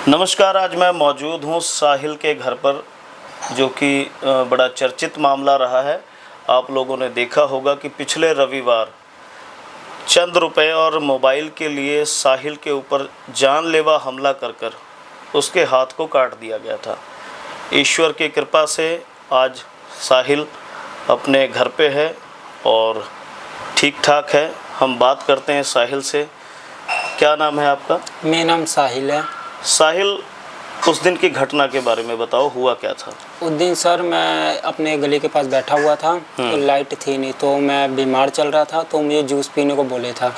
नमस्कार। आज मैं मौजूद हूँ साहिल के घर पर, जो कि बड़ा चर्चित मामला रहा है। आप लोगों ने देखा होगा कि पिछले रविवार चंद रुपए और मोबाइल के लिए साहिल के ऊपर जानलेवा हमला कर उसके हाथ को काट दिया गया था। ईश्वर की कृपा से आज साहिल अपने घर पे है और ठीक ठाक है। हम बात करते हैं साहिल से। क्या नाम है आपका? मेरा नाम साहिल है। साहिल, उस दिन की घटना के बारे में बताओ, हुआ क्या था? उस दिन सर मैं अपने गली के पास बैठा हुआ था, तो लाइट थी नहीं, तो मैं बीमार चल रहा था, तो मुझे जूस पीने को बोले था।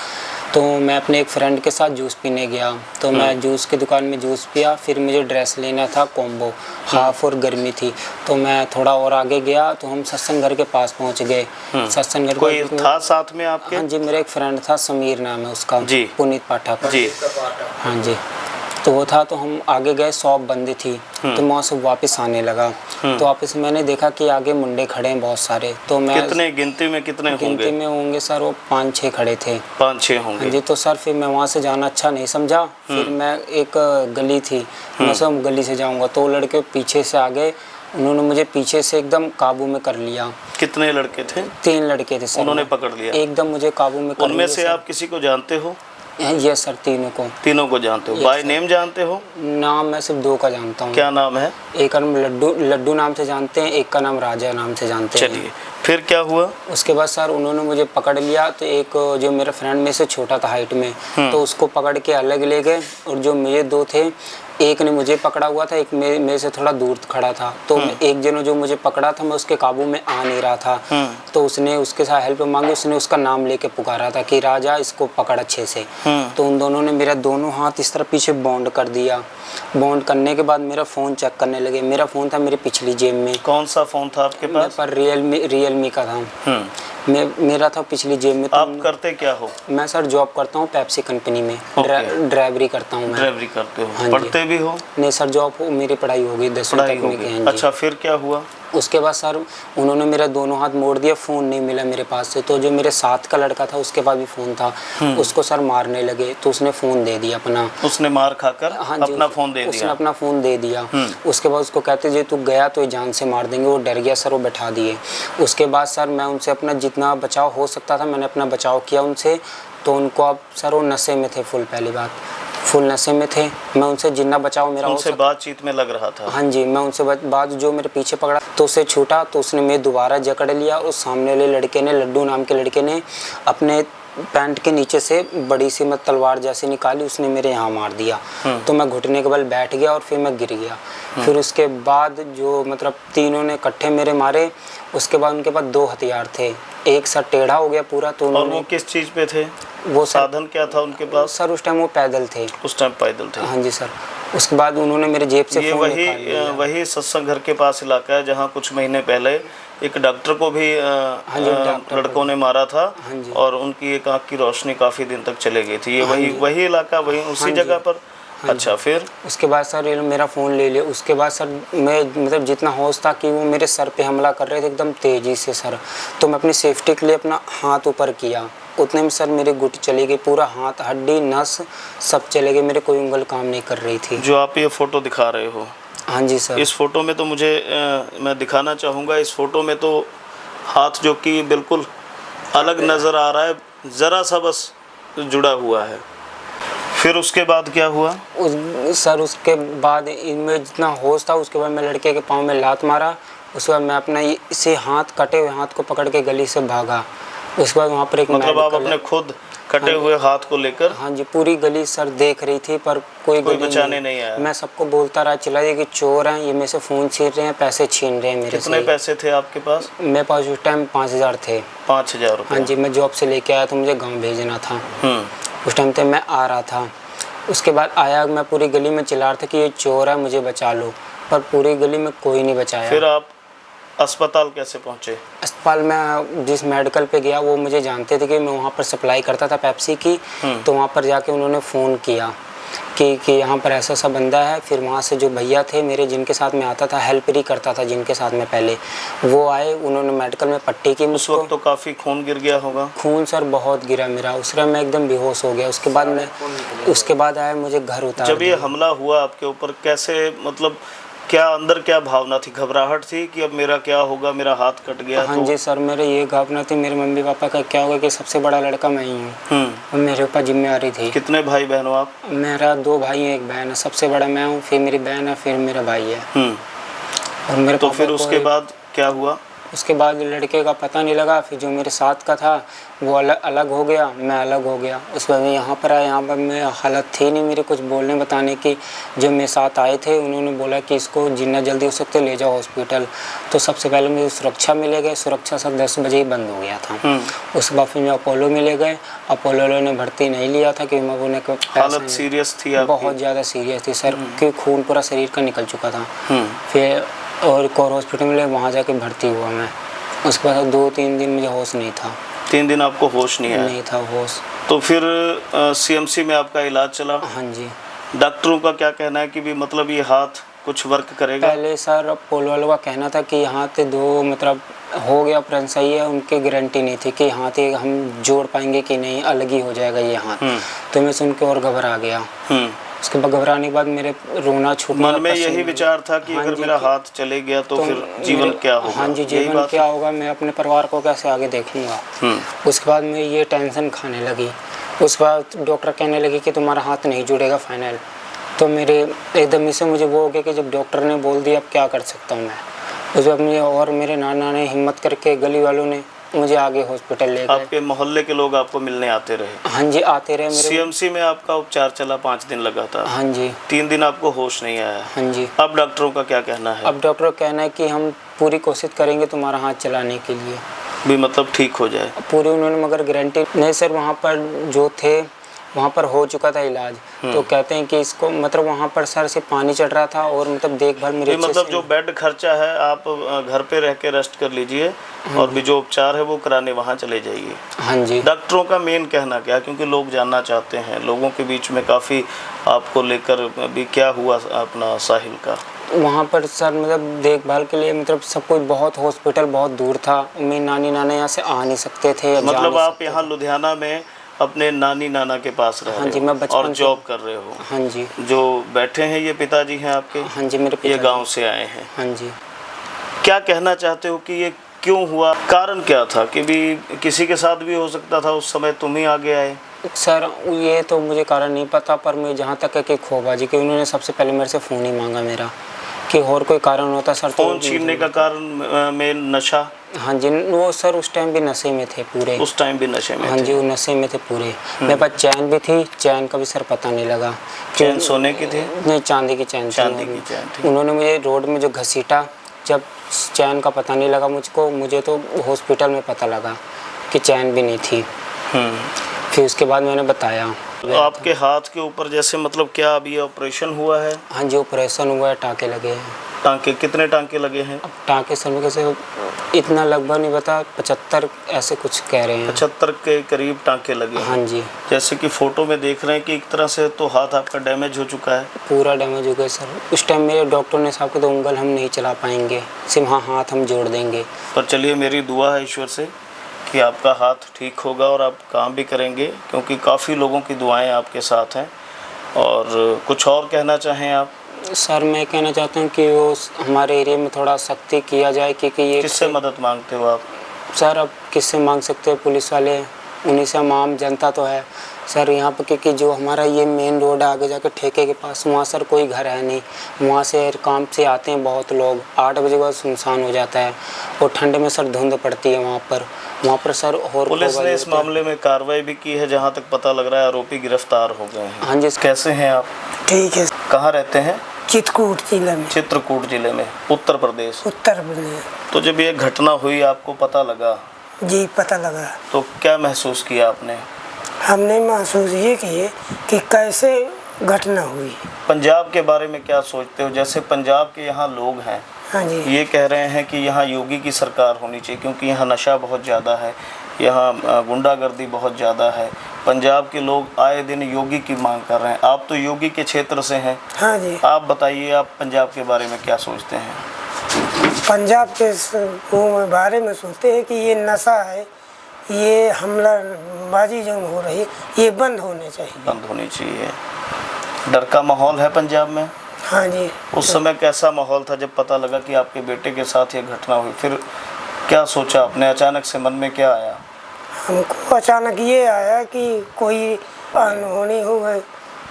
तो मैं अपने एक फ्रेंड के साथ जूस पीने गया, तो मैं जूस की दुकान में जूस पिया। फिर मुझे ड्रेस लेना था कॉम्बो, हाफ और गर्मी थी, तो मैं थोड़ा और आगे गया, तो हम सत्संग घर के पास पहुंच गए। सत्संग घर कोई था साथ में आपके? हाँ जी, मेरा एक फ्रेंड था, समीर नाम है उसका जी, पुनीत पाठक जी। हाँ जी, तो वो था। तो हम आगे गए, शॉप बंद थी, तो मैं वहाँ से वापस आने लगा। तो वापस मैंने देखा कि आगे मुंडे खड़े हैं बहुत सारे। तो मैं कितने गिनती में होंगे सर, वो 5-6 खड़े थे। 5-6 होंगे जी। तो सर फिर मैं वहाँ से जाना अच्छा नहीं समझा। फिर मैं एक गली थी, मैं सब गली से जाऊँगा, तो लड़के पीछे से आ गए। उन्होंने मुझे पीछे से एकदम काबू में कर लिया। कितने लड़के थे? 3 लड़के थे सर। उन्होंने पकड़ लिया एकदम मुझे काबू में कर लिया। उनमें से आप किसी को जानते हो? यस सर, तीनों को जानते हो? बाय नेम जानते हो? नाम मैं सिर्फ 2 का जानता हूँ। क्या नाम है? एक का नाम लड्डू नाम से जानते हैं, एक का नाम राजा नाम से जानते हैं। चलिए, फिर क्या हुआ? उसके बाद सर उन्होंने मुझे पकड़ लिया। तो एक जो मेरा फ्रेंड में से छोटा था हाइट में, तो उसको पकड़ के अलग ले गए। और जो मेरे 2 थे, एक ने मुझे पकड़ा हुआ था, एक मेरे से थोड़ा दूर खड़ा था। तो एक जन जो मुझे पकड़ा था, मैं उसके काबू में आ नहीं रहा था। तो उसने उसके साथ हेल्प मांगी, उसने उसका नाम लेके पुकारा था कि राजा, इसको पकड़ अच्छे से। तो उन दोनों ने मेरा दोनों हाथ इस तरह पीछे बाउंड कर दिया। बाउंड करने के बाद मेरा फ़ोन चेक करने लगे। मेरा फ़ोन था मेरी पिछली जेब में। कौन सा फ़ोन था आपके पास? मेरे पास रियलमी का था। मेरा था पिछली जेब में। तो आप करते क्या हो? मैं सर जॉब करता हूँ पेप्सी कंपनी में, ड्राइवरी करता हूँ मैं। ड्राइवरी करते हो? हाँ, पढ़ते भी हो? नहीं सर, जॉब मेरी पढ़ाई हो गई, 10वीं तक में की। अच्छा, फिर क्या हुआ? उसके बाद सर उन्होंने मेरा दोनों हाथ मोड़ दिया। फ़ोन नहीं मिला मेरे पास से। तो जो मेरे साथ का लड़का था, उसके पास भी फ़ोन था, उसको सर मारने लगे, तो उसने फ़ोन दे दिया अपना। उसने मार खाकर अपना फ़ोन दे दिया? उसने अपना फ़ोन दे दिया। उसके बाद उसको कहते जे तू गया तो ये जान से मार देंगे। वो डर गया सर, वो बैठा दिए। उसके बाद सर मैं उनसे अपना जितना बचाव हो सकता था, मैंने अपना बचाव किया उनसे। तो उनको अब सर वो नशे में थे, पहली बात फुल नशे में थे। मैं उनसे जितना बचाव मेरा उनसे बातचीत में लग रहा था? हाँ जी, मैं उनसे बात जो मेरे पीछे पकड़ा तो उसे छूटा, तो उसने मैं दोबारा जकड़ लिया। उस सामने वाले लड़के ने, लड्डू नाम के लड़के ने, अपने पैंट के नीचे से बड़ी सी तलवार जैसी निकाली, उसने मेरे यहाँ मार दिया। तो मैं घुटने के बल बैठ गया और फिर मैं गिर गया। फिर उसके बाद जो तीनों ने इकट्ठे मेरे मारे। उसके बाद उनके पास 2 हथियार थे। एक सर टेढ़ा हो गया पूरा। तो और वो किस चीज़ पे थे? वो साधन क्या था उनके पास? सर उस टाइम वो पैदल थे। उस टाइम पैदल थे? हाँ जी सर। उसके बाद उन्होंने मेरे जेब से फ़ोन निकाल लिया। वही सत्संग घर के पास इलाका है जहाँ कुछ महीने पहले एक डॉक्टर को भी लड़कों ने मारा था। और उनकी एक आँख की रोशनी काफ़ी दिन तक चले गई थी। ये वही इलाका, वही उसी जगह पर? अच्छा, फिर उसके बाद सर ये मेरा फ़ोन ले लिया। उसके बाद सर मैं जितना होश था कि वो मेरे सर पे हमला कर रहे थे एकदम तेज़ी से सर। तो मैं अपनी सेफ्टी के लिए अपना हाथ ऊपर किया। उतने में सर मेरी गुट चली गई, पूरा हाथ, हड्डी, नस सब चले गए मेरे। कोई उंगल काम नहीं कर रही थी। जो आप ये फ़ोटो दिखा रहे हो? हाँ जी सर। इस फ़ोटो में तो मुझे मैं दिखाना चाहूँगा। इस फ़ोटो में तो हाथ जो कि बिल्कुल अलग नज़र आ रहा है, ज़रा सा बस जुड़ा हुआ है। फिर उसके बाद क्या हुआ? सर उसके बाद इनमें जितना होश था, उसके बाद मैं लड़के के पाँव में लात मारा। उसके बाद मैं अपना इसे हाथ, कटे हुए हाथ को पकड़ के गली से भागा। उसके बाद वहाँ पर एक मतलब आप अपने खुद कटे हुए हाथ को लेकर? हाँ जी, पूरी गली सर देख रही थी, पर कोई बचाने नहीं आया। मैं सबको बोलता रहा, चिल्लाया कि चोर हैं, ये मेरे से फ़ोन छीन रहे हैं, पैसे छीन रहे हैं मेरे से। कितने पैसे थे आपके पास? मेरे पास उस टाइम 5000 थे। 5000 रुपये? हाँ जी, मैं जॉब से लेके आया था, मुझे गाँव भेजना था। उस टाइम तक मैं आ रहा था। उसके बाद आया, मैं पूरी गली में चिल्ला रहा था कि ये चोर है, मुझे बचा लो, पर पूरी गली में कोई नहीं बचाया। फिर आप अस्पताल कैसे पहुंचे? अस्पताल में जिस मेडिकल पे गया, वो मुझे जानते थे कि मैं वहाँ पर सप्लाई करता था पेप्सी की। तो वहाँ पर जाके उन्होंने फ़ोन किया। कि यहाँ पर ऐसा सा बंदा है। फिर वहाँ से जो भैया थे मेरे जिनके साथ में आता था, हेल्प ही करता था जिनके साथ में पहले, वो आए, उन्होंने मेडिकल में पट्टी की उस मुझको। वक्त तो काफ़ी खून गिर गया होगा। खून सर बहुत गिरा मेरा, उस समय मैं एकदम बेहोश हो गया। उसके बाद आया मुझे घर उतार जब ये हमला हुआ आपके ऊपर, कैसे, मतलब क्या अंदर क्या भावना थी? घबराहट थी कि अब मेरा क्या होगा, मेरा हाथ कट गया? हाँ जी सर, मेरे ये भावना थी मेरे मम्मी पापा का क्या होगा कि सबसे बड़ा लड़का मैं ही हूँ और मेरे ऊपर जिम्मेदारी थी। कितने भाई बहन हो आप? मेरा 2 भाई हैं, 1 बहन है। सबसे बड़ा मैं हूँ, फिर मेरी बहन है, फिर मेरा भाई है। और मेरे तो फिर उसके बाद क्या हुआ? उसके बाद लड़के का पता नहीं लगा। फिर जो मेरे साथ का था वो अलग हो गया, मैं अलग हो गया। उसके बाद मैं यहाँ पर आया। यहाँ पर मैं हालत थी नहीं मेरे कुछ बोलने बताने की। जब मेरे साथ आए थे उन्होंने बोला कि इसको जितना जल्दी हो सकते ले जाओ हॉस्पिटल। तो सबसे पहले मुझे सुरक्षा में ले गए। सुरक्षा सर 10 बजे ही बंद हो गया था। उसके बाद फिर मैं अपोलो में ले गए। अपोलो ने भर्ती नहीं लिया था कि मैं हालत सीरियस थी आपकी? बहुत ज़्यादा सीरियस थी सर, कि खून पूरा शरीर का निकल चुका था। फिर और कोर हॉस्पिटल में वहाँ जाके भर्ती हुआ मैं। उसके बाद 2-3 दिन मुझे होश नहीं था। 3 दिन आपको होश नहीं आया? नहीं था होश। तो फिर सीएमसी में आपका इलाज चला? हाँ जी। डॉक्टरों का क्या कहना है कि भी मतलब ये हाथ कुछ वर्क करेगा? पहले सर अपोलो वालों का कहना था कि यहाँ से 2 मतलब हो गया ऑपरेशन सही है, उनकी गारंटी नहीं थी कि यहाँ से हम जोड़ पाएंगे कि नहीं, अलग ही हो जाएगा ये हाथ। तो मैं सुन के और घबरा गया। उसके बाद घबराने के बाद मेरे रोना छूटना, मन में यही विचार था कि अगर मेरा हाथ चले गया तो फिर जीवन क्या होगा? हाँ जी, जीवन क्या होगा, मैं अपने परिवार को कैसे आगे देखूंगा। उसके बाद मैं ये टेंशन खाने लगी। उसके बाद डॉक्टर कहने लगी कि तुम्हारा हाथ नहीं जुड़ेगा फाइनल। तो मेरे एकदम से मुझे वो हो गया कि जब डॉक्टर ने बोल दिया अब क्या कर सकता हूँ मैं। उस वक्त मुझे और मेरे नाना ने हिम्मत करके, गली वालों ने मुझे आगे हॉस्पिटल ले गए। आपके मोहल्ले के लोग आपको मिलने आते रहे? हाँ जी, आते रहे। मेरे सीएमसी में आपका उपचार चला 5 दिन लगातार? हाँ जी। 3 दिन आपको होश नहीं आया? हाँ जी। अब डॉक्टरों का क्या कहना है? अब डॉक्टर का कहना है कि हम पूरी कोशिश करेंगे तुम्हारा हाथ चलाने के लिए भी, मतलब ठीक हो जाए पूरी। उन्होंने मगर गारंटी नहीं सर, वहाँ पर जो थे वहाँ पर हो चुका था इलाज। तो कहते हैं कि इसको मतलब वहाँ पर सर से पानी चढ़ रहा था और मतलब देखभाल मेरे मतलब जो बेड खर्चा है आप घर पे रह के रेस्ट कर लीजिए और भी जो उपचार है वो कराने वहाँ चले जाइए। हाँ जी। डॉक्टरों का मेन कहना क्या, क्योंकि लोग जानना चाहते हैं, लोगों के बीच में काफ़ी आपको लेकर भी क्या हुआ अपना साहिल का? वहाँ पर सर मतलब देखभाल के लिए मतलब सब कुछ बहुत, हॉस्पिटल बहुत दूर था। मेरी नानी नाना यहाँ से आ नहीं सकते थे। मतलब आप यहाँ लुधियाना में अपने नानी नाना के पास रह रहे हो? मैं और जॉब कर रहे हो? हाँ जी। जो बैठे हैं ये पिताजी हैं आपके? हाँ जी, मेरे ये गांव से आए हैं? हाँ जी। क्या कहना चाहते हो कि ये क्यों हुआ, कारण क्या था? कि भी किसी के साथ भी हो सकता था, उस समय तुम ही आगे आए? सर ये तो मुझे कारण नहीं पता, पर मैं जहाँ तक है कि खोबाजी कि उन्होंने सबसे पहले मेरे से फ़ोन ही मांगा मेरा, कि और कोई कारण होता सर। फ़ोन छीनने का कारण में नशा? हाँ जी, वो सर उस टाइम भी नशे में थे पूरे। उस टाइम भी नशे में? हाँ जी, वो नशे में थे पूरे। मेरे पास चैन भी थी, चैन का भी सर पता नहीं लगा। चैन सोने की थी? नहीं, चांदी की चैन। चांदी की चैन थी। उन्होंने मुझे रोड में जो घसीटा, जब चैन का पता नहीं लगा मुझको, मुझे तो हॉस्पिटल में पता लगा कि चैन भी नहीं थी। फिर उसके बाद मैंने बताया। तो आपके हाथ के ऊपर जैसे मतलब क्या अभी ऑपरेशन हुआ है? हाँ जी, ऑपरेशन हुआ है, टाँके लगे हैं। टाँके? कितने टाँके लगे हैं? अब टाँके सर में से इतना लगभग नहीं पता, 75 ऐसे कुछ कह रहे हैं। 75 के करीब टाँके लगे हैं? हाँ जी। जैसे कि फ़ोटो में देख रहे हैं कि एक तरह से तो हाथ आपका डैमेज हो चुका है? पूरा डैमेज हो गया सर। उस टाइम मेरे डॉक्टर ने साहब को तो उंगल हम नहीं चला पाएंगे, सिर्फ हाँ हाथ हम जोड़ देंगे। पर चलिए, मेरी दुआ है ईश्वर से कि आपका हाथ ठीक होगा और आप काम भी करेंगे, क्योंकि काफ़ी लोगों की दुआएं आपके साथ हैं। और कुछ और कहना चाहें आप? सर मैं कहना चाहता हूँ कि वो हमारे एरिया में थोड़ा सख्ती किया जाए, क्योंकि ये किससे मदद मांगते हो आप? सर अब किससे मांग सकते हैं, पुलिस वाले, उन्हीं से। हम आम जनता तो है सर यहाँ पर, क्योंकि जो हमारा ये मेन रोड है आगे जाके ठेके के पास, वहाँ सर कोई घर है नहीं। वहाँ से काम से आते हैं बहुत लोग, 8 बजे के बाद सुनसान हो जाता है और ठंड में सर धुंध पड़ती है वहाँ पर सर। और पुलिस ने इस मामले में कार्रवाई भी की है, जहाँ तक पता लग रहा है आरोपी गिरफ्तार हो गए हैं। हाँ जी। कैसे हैं आप? ठीक है। कहाँ रहते हैं? चित्रकूट जिले में। चित्रकूट जिले में, उत्तर प्रदेश? उत्तर प्रदेश। तो जब ये घटना हुई आपको पता लगा? जी पता लगा। तो क्या महसूस किया आपने? हमने महसूस ये किए कि कैसे घटना हुई। पंजाब के बारे में क्या सोचते हो? जैसे पंजाब के यहाँ लोग हैं, हाँ जी, ये कह रहे हैं कि यहाँ योगी की सरकार होनी चाहिए, क्योंकि यहाँ नशा बहुत ज़्यादा है, यहाँ गुंडागर्दी बहुत ज़्यादा है, पंजाब के लोग आए दिन योगी की मांग कर रहे हैं, आप तो योगी के क्षेत्र से हैं। हाँ जी। आप बताइए, आप पंजाब के बारे में क्या सोचते हैं? पंजाब के वो बारे में सोचते हैं कि ये नशा है, ये हमलाबाजी जो हो रही है, ये बंद होने चाहिए। बंद होनी चाहिए। डर का माहौल है पंजाब में? हाँ जी। उस समय कैसा माहौल था जब पता लगा कि आपके बेटे के साथ ये घटना हुई? फिर क्या सोचा आपने? अचानक से मन में क्या आया? हमको अचानक ये आया कि कोई अनहोनी हो गई,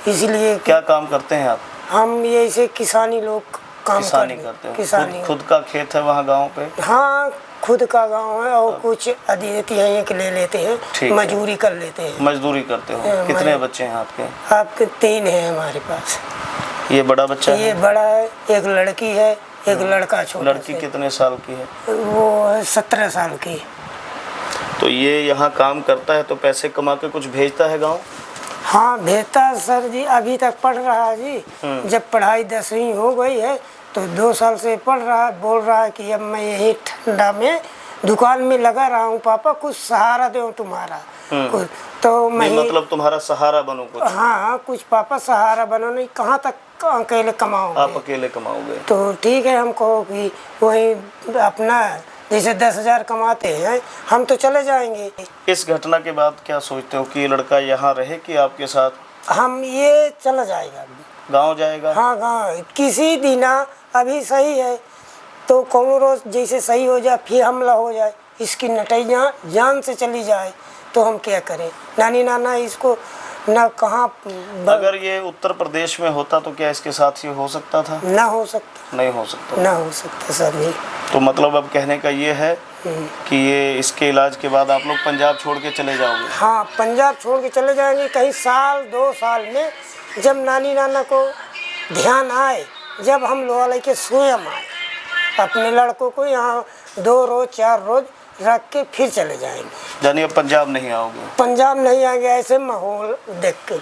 इसलिए क्या काम करते हैं आप? हम ये ऐसे किसानी लोग काम किसानी करते हो? किसानी। खुद का खेत है वहाँ गांव पे? हाँ, खुद का गांव है और कुछ अधियतियाँ के ले लेते हैं, ठीक है। मजदूरी कर लेते हैं। मजदूरी करते हो? कितने बच्चे हैं आपके? आपके 3 हैं हमारे पास। ये बड़ा बच्चा ये है? बड़ा है, एक लड़की है, एक लड़का छोटा। लड़की कितने साल की है? वो 17 साल की। तो ये यहाँ काम करता है तो पैसे कमा के कुछ भेजता है गाँव? हाँ भेजता है सर जी, अभी तक पढ़ रहा है जी। जब पढ़ाई 10वीं हो गई है तो 2 साल से पढ़ रहा है, बोल रहा है कि अब मैं यही ठंडा में दुकान में लगा रहा हूँ, पापा कुछ सहारा दो तुम्हारा कुछ। तो मैं मतलब तुम्हारा सहारा बनूं कुछ? हाँ, कुछ पापा सहारा बनो, नहीं कहाँ तक अकेले कमाओगे? आप अकेले कमाओगे? तो ठीक है, हम कहो कि वही अपना जैसे 10,000 कमाते हैं, हम तो चले जाएंगे। इस घटना के बाद क्या सोचते हो कि ये लड़का यहाँ रहे कि आपके साथ? हम ये चला जाएगा, गांव जाएगा? हाँ गाँव किसी दिन। अभी सही है तो कौन रोज जैसे सही हो जाए फिर हमला हो जाए, इसकी नटैया जान से चली जाए तो हम क्या करें? नानी नाना इसको ना कहाँ अगर ये उत्तर प्रदेश में होता तो क्या इसके साथ ये हो सकता था? ना हो सकता, नहीं हो सकता। ना हो सकता सर जी। तो मतलब अब कहने का ये है कि ये इसके इलाज के बाद आप लोग पंजाब छोड़ के चले जाओगे? हाँ, पंजाब छोड़ के चले जाएंगे कहीं 1-2 साल में, जब नानी नाना को ध्यान आए, जब हम लोग लेके स्वयं आए अपने लड़कों को यहाँ 2 रोज 4 रोज रख के फिर चले जाएंगे। यानी अब पंजाब नहीं आओगे? पंजाब नहीं आएंगे ऐसे माहौल देख के।